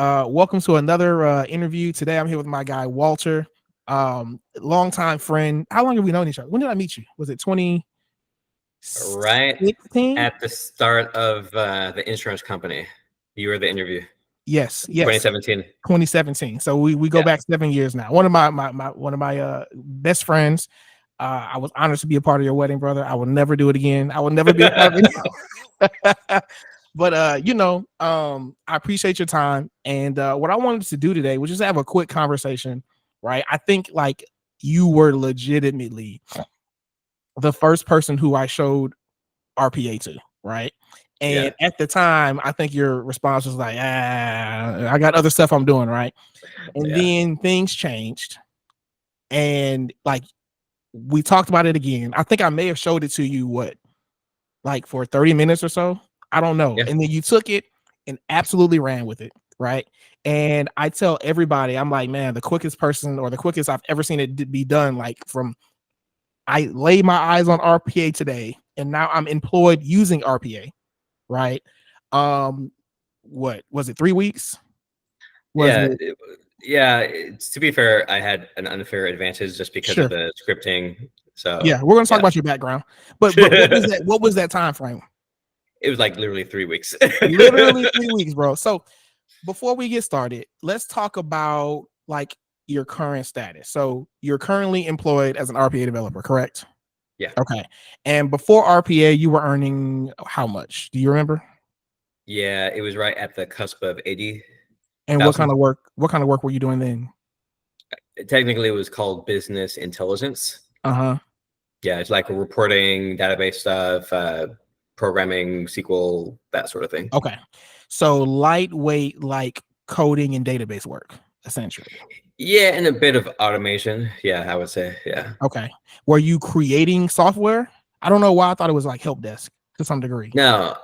Welcome to another interview. Today I'm here with my guy Walter, longtime friend. How long have we known each other? When did I meet you? Was it 2016? Right at the start of the insurance company. You were the interview. Yes. 2017. 2017. So we go back 7 years now. One of my best friends. I was honored to be a part of your wedding, brother. I will never do it again. I will never be a part of it. But I appreciate your time. And what I wanted to do today was just have a quick conversation, right? I think like you were legitimately the first person who I showed RPA to, right? And at the time, I think your response was like, I got other stuff I'm doing, right? And then things changed. And like we talked about it again. I think I may have showed it to you like for 30 minutes or so. I don't know. And then you took it and absolutely ran with it, right? And I tell everybody, I'm like, man, the quickest person or the quickest I've ever seen it be done, like from I laid my eyes on RPA today, and now I'm employed using RPA, right? What was it? 3 weeks? To be fair, I had an unfair advantage just because of the scripting. So yeah, we're gonna talk about your background, but what was that time frame? It was like literally 3 weeks. Literally 3 weeks, bro. So before we get started, let's talk about like your current status. So you're currently employed as an RPA developer, correct? Yeah. Okay. And before RPA, you were earning how much? Do you remember? Yeah, it was right at the cusp of 80. And what kind of work were you doing then? Technically, it was called business intelligence. Yeah, it's like reporting, database stuff, programming, SQL, that sort of thing. Okay. So lightweight, like coding and database work, essentially. Yeah, and a bit of automation. Yeah, I would say. Yeah. Okay. Were you creating software? I don't know why I thought it was like help desk to some degree. No.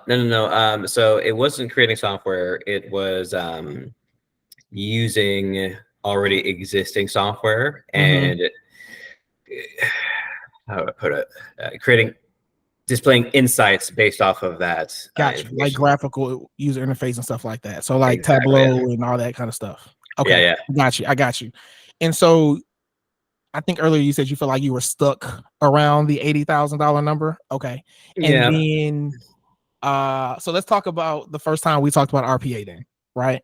So it wasn't creating software. It was using already existing software and how do I put it? Displaying insights based off of that. Gotcha. Like graphical user interface and stuff like that. So like Tableau and all that kind of stuff. Okay. Yeah. I got you. And so I think earlier you said you feel like you were stuck around the $80,000 number. Okay. And then so let's talk about the first time we talked about RPA then, right?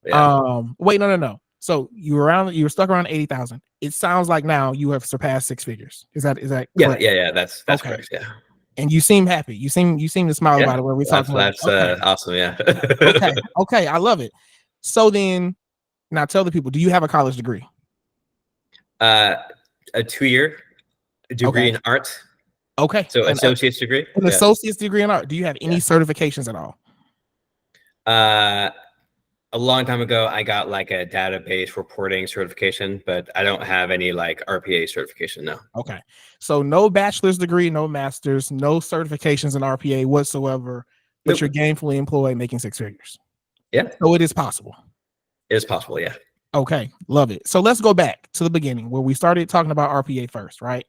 Wait, no. So you were stuck around 80,000. It sounds like now you have surpassed six figures. Is that correct? Yeah. That's okay. Correct. Yeah. And you seem happy. You seem to smile about it when we talk about that's awesome. Yeah. Okay. I love it. So then now tell the people, do you have a college degree? A 2-year degree in art. Okay. So associate's degree. An associate's degree in art. Do you have any certifications at all? A long time ago, I got like a database reporting certification, but I don't have any like RPA certification. No. Okay. So no bachelor's degree, no master's, no certifications in RPA whatsoever, but you're gainfully employed making six figures. Yeah. So it is possible. It is possible. Yeah. Okay. Love it. So let's go back to the beginning where we started talking about RPA first, right?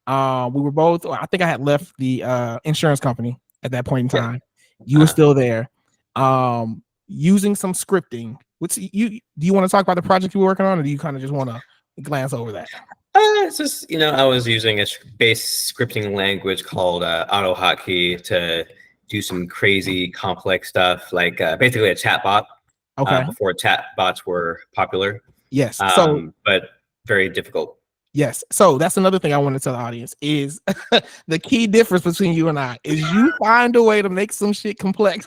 We were both, I think I had left the insurance company at that point in time. You were still there. Using some scripting. Do you want to talk about the project you were working on, or do you kind of just want to glance over that? It's just, I was using a base scripting language called AutoHotkey to do some crazy complex stuff, like basically a chatbot. Okay. Before chatbots were popular. Yes. But very difficult. Yes. So that's another thing I want to tell the audience is the key difference between you and I is you find a way to make some shit complex.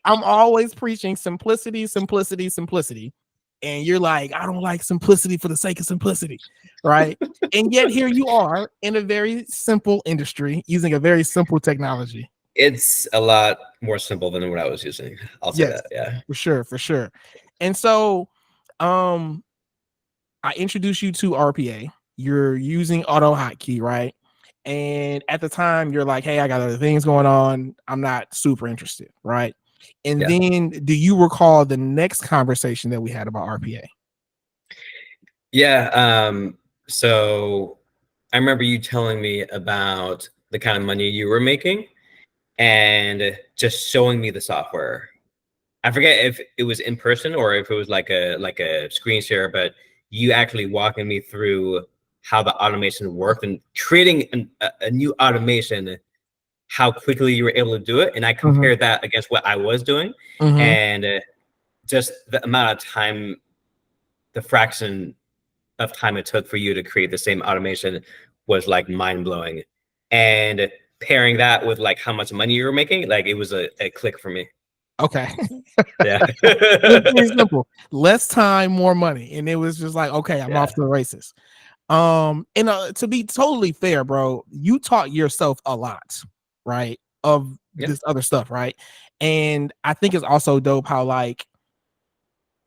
I'm always preaching simplicity. And you're like, I don't like simplicity for the sake of simplicity, right? And yet here you are in a very simple industry using a very simple technology. It's a lot more simple than what I was using. I'll say that. Yeah, for sure. And so, I introduced you to RPA. You're using AutoHotkey, right? And at the time, you're like, hey, I got other things going on. I'm not super interested, right? And then do you recall the next conversation that we had about RPA? Yeah. So I remember you telling me about the kind of money you were making and just showing me the software. I forget if it was in person or if it was like a screen share, but you actually walking me through how the automation worked and creating a new automation, how quickly you were able to do it. And I Mm-hmm. compared that against what I was doing, Mm-hmm. and just the amount of time, the fraction of time it took for you to create the same automation was like mind blowing. And pairing that with like how much money you were making, like it was a click for me. Okay. Yeah. It's pretty simple. Less time, more money. And it was just like, okay, I'm Yeah. off to the races. And to be totally fair, bro, you taught yourself a lot, right? Of Yeah. this other stuff, right? And I think it's also dope how, like,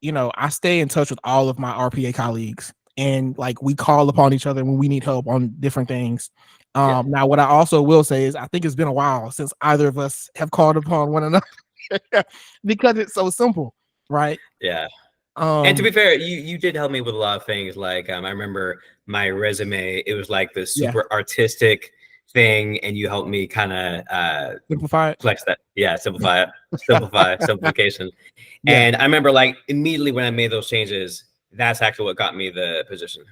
I stay in touch with all of my RPA colleagues, and like we call upon each other when we need help on different things. Yeah. Now what I also will say is I think it's been a while since either of us have called upon one another because it's so simple, right? Yeah. And to Um, be fair, you did help me with a lot of things. Like I remember my resume, it was like the yeah, super artistic thing, and you helped me kind of simplify it. flex that. Yeah, simplification. Yeah. And I remember like immediately when I made those changes, that's actually what got me the position.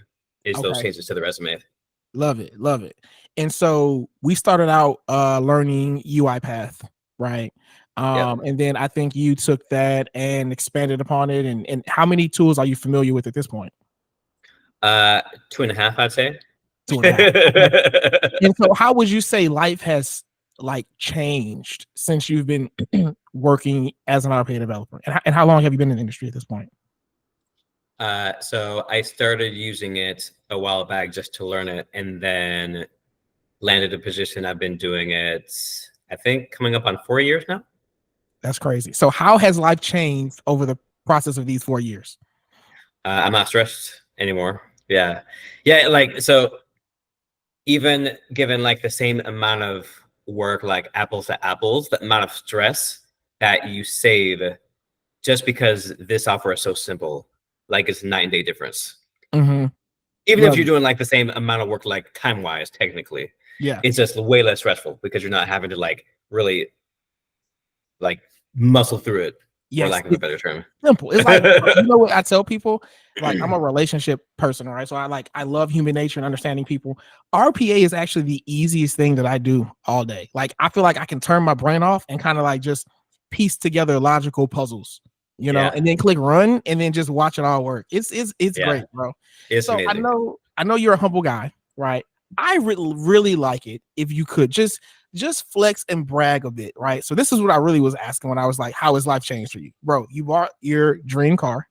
Is those Okay. changes to the resume. Love it. Love it. And so we started out learning UiPath, right? Yep. And then I think you took that and expanded upon it. And how many tools are you familiar with at this point? 2.5, I'd say. 2.5. Okay. And so how would you say life has like changed since you've been working as an RPA developer? And how long have you been in the industry at this point? So I started using it a while back just to learn it, and then landed a position. I've been doing it, I think, coming up on 4 years now. That's crazy. So how has life changed over the process of these 4 years? I'm not stressed anymore. Yeah. Yeah. Like, so even given like the same amount of work, like apples to apples, the amount of stress that you save just because this software is so simple, like it's a night and day difference. Mm-hmm. Even if Love you're it. doing like the same amount of work, like time wise, technically, Yeah. it's just way less stressful because you're not having to like really like muscle through it, for Yes. lack of a better term. Simple. It's like, what I tell people, like I'm a relationship person, right? So I love human nature and understanding people. RPA is actually the easiest thing that I do all day. Like I feel like I can turn my brain off and kind of like just piece together logical puzzles, Yeah. and then click run and then just watch it all work. It's Yeah. great, bro. It's So amazing. I know you're a humble guy, right? I really like it if you could just flex and brag a bit, right? So this is what I really was asking when I was like, how has life changed for you? Bro, you bought your dream car,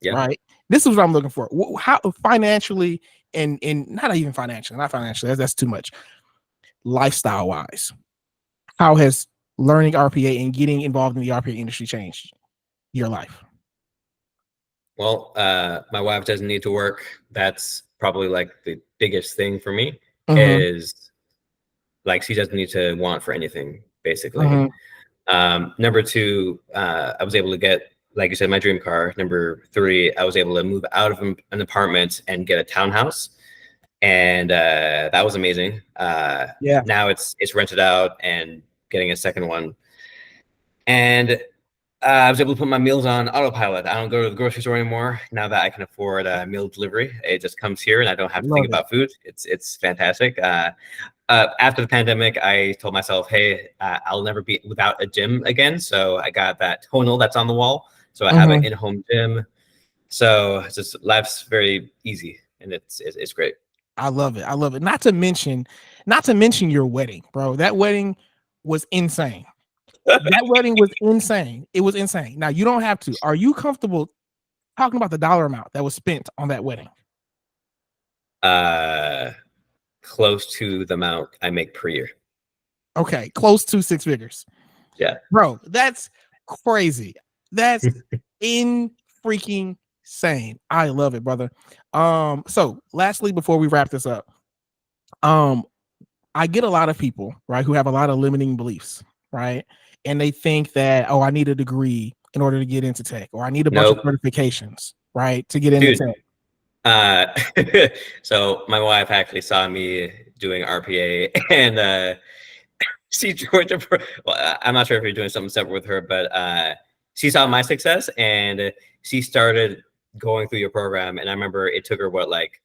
Yeah. right? This is what I'm looking for. How financially and not even financially, not financially, that's too much. Lifestyle wise, how has learning RPA and getting involved in the RPA industry changed your life? Well, my wife doesn't need to work. That's probably like the biggest thing for me Mm-hmm. is like she doesn't need to want for anything, basically. Mm-hmm. Number two, I was able to get, like you said, my dream car. Number three, I was able to move out of an apartment and get a townhouse, and that was amazing. Yeah. Now it's rented out and getting a second one, and I was able to put my meals on autopilot. I don't go to the grocery store anymore now that I can afford meal delivery. It just comes here, and I don't have to think Love it. about food. It's fantastic. After the pandemic, I told myself, hey, I'll never be without a gym again. So I got that tonal that's on the wall. So I have an Mm-hmm. in-home gym. So it's just life's very easy, and it's great. I love it. I love it. Not to mention your wedding, bro. That wedding was insane. That wedding was insane. It was insane. Now you don't have to. Are you comfortable talking about the dollar amount that was spent on that wedding? Close to the amount I make per year. Okay, close to 6 figures. Yeah. Bro, that's crazy. That's in freaking insane. I love it, brother. So lastly, before we wrap this up, I get a lot of people, right, who have a lot of limiting beliefs, right? And they think that, oh, I need a degree in order to get into tech, or I need a bunch of Nope. certifications, right, to get into Dude. tech. So my wife actually saw me doing RPA, and she joined. Well, I'm not sure if you're doing something separate with her, but she saw my success and she started going through your program. And I remember it took her what, like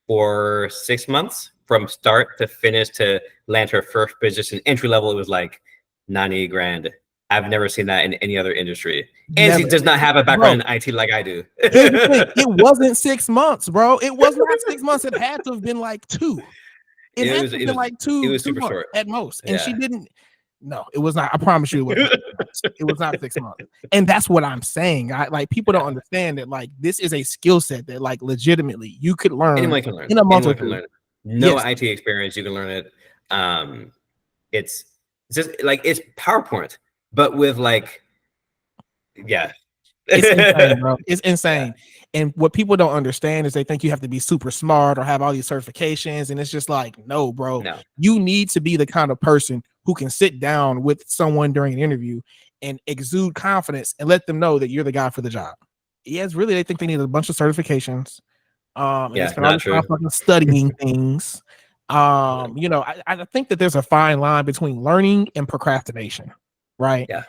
6 months from start to finish to land her first position. Entry level, it was like 90 grand. I've never seen that in any other industry. And she Never. does not have a Bro, background in IT like I do. here's the thing. It wasn't 6 months, bro. It was not 6 months. It had to have been like 2. It had to have been like two super months short at most. And she Yeah. didn't. No, it was not. I promise you, it wasn't 6 months. It was not 6 months. And that's what I'm saying. Like people don't understand that like this is a skill set that like legitimately you could learn Anyone can learn. in a month Anyone or can two. learn it. No Yes. IT experience, you can learn it. It's just like it's PowerPoint, but with like, yeah. It's insane, bro. It's insane. And what people don't understand is they think you have to be super smart or have all these certifications. And it's just like, no, bro. No. You need to be the kind of person who can sit down with someone during an interview and exude confidence and let them know that you're the guy for the job. Yes, really, they think they need a bunch of certifications. And they spend all this time fucking studying things. You know, I think that there's a fine line between learning and procrastination, right? Yeah.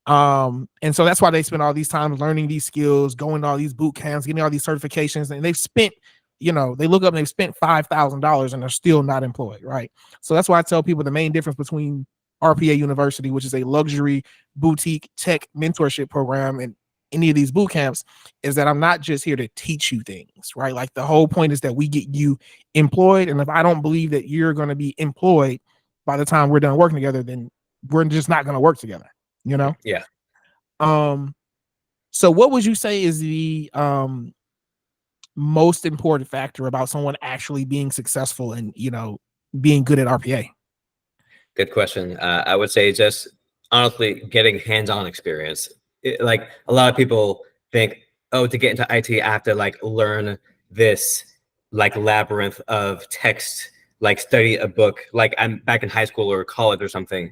And so that's why they spend all these times learning these skills, going to all these boot camps, getting all these certifications, and they've spent, you know, they look up and they've spent $5,000 and they're still not employed, right? So that's why I tell people the main difference between RPA University, which is a luxury boutique tech mentorship program, and any of these boot camps, is that I'm not just here to teach you things, right? Like the whole point is that we get you employed, and if I don't believe that you're going to be employed by the time we're done working together, then we're just not going to work together. You know? Yeah. So what would you say is the most important factor about someone actually being successful and, you know, being good at RPA? Good question. I would say just honestly getting hands-on experience. Like a lot of people think, oh, to get into IT, I have to like learn this like labyrinth of text, like study a book, like I'm back in high school or college or something.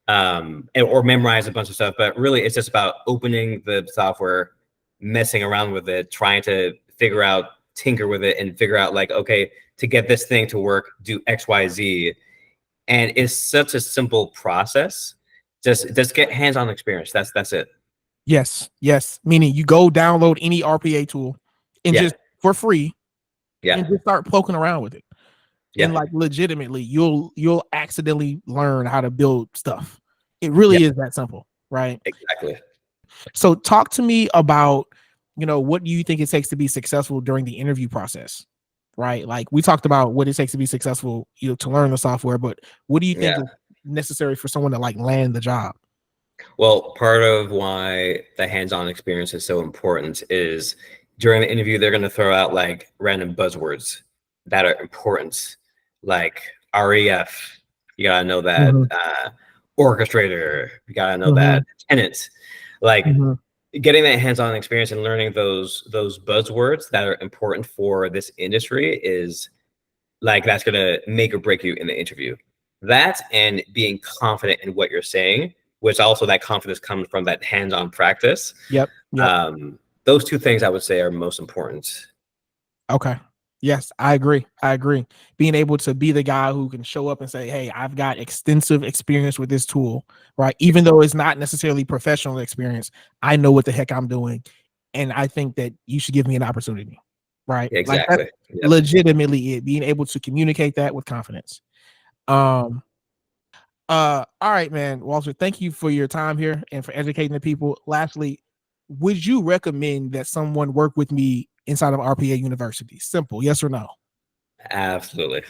Or memorize a bunch of stuff, but really it's just about opening the software, messing around with it, trying to figure out, tinker with it, and figure out like, okay, to get this thing to work, do X, Y, Z. And it's such a simple process. Just get hands-on experience. That's it. Yes. Meaning you go download any RPA tool and just for free, and just start poking around with it. And like legitimately, you'll accidentally learn how to build stuff. It really is that simple, right? Exactly. So talk to me about, you know, what do you think it takes to be successful during the interview process, right? Like we talked about what it takes to be successful, you know, to learn the software, but what do you think is necessary for someone to like land the job? Well, part of why the hands-on experience is so important is during the interview, they're going to throw out like random buzzwords that are important, like REF, you gotta know that. Orchestrator, you gotta know that. Tenant, like getting that hands-on experience and learning those buzzwords that are important for this industry is like that's gonna make or break you in the interview. That and being confident in what you're saying, which also that confidence comes from that hands-on practice. Those two things I would say are most important. Okay. Yes, I agree. Being able to be the guy who can show up and say, hey, I've got extensive experience with this tool, right? Even though it's not necessarily professional experience, I know what the heck I'm doing. And I think that you should give me an opportunity, right? Exactly. Like that's legitimately it, being able to communicate that with confidence. All right, man. Walter, thank you for your time here and for educating the people. Lastly, would you recommend that someone work with me inside of RPA University? Simple, yes or no? Absolutely.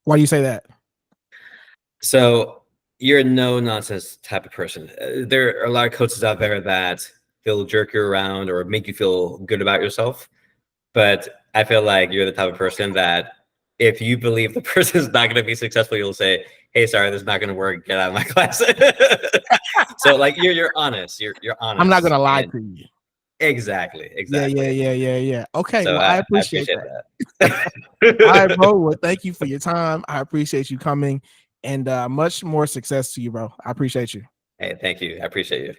Why do you say that? So you're a no nonsense type of person. There are a lot of coaches out there that they'll jerk you around or make you feel good about yourself. But I feel like you're the type of person that if you believe the person is not going to be successful, you'll say, hey, sorry, this is not going to work. Get out of my class. So like you're honest. You're honest. I'm not going to lie to you. Exactly. Yeah. Okay. So well, I appreciate that. All right, bro. Well, thank you for your time. I appreciate you coming, and much more success to you, bro. I appreciate you. Hey, thank you. I appreciate you.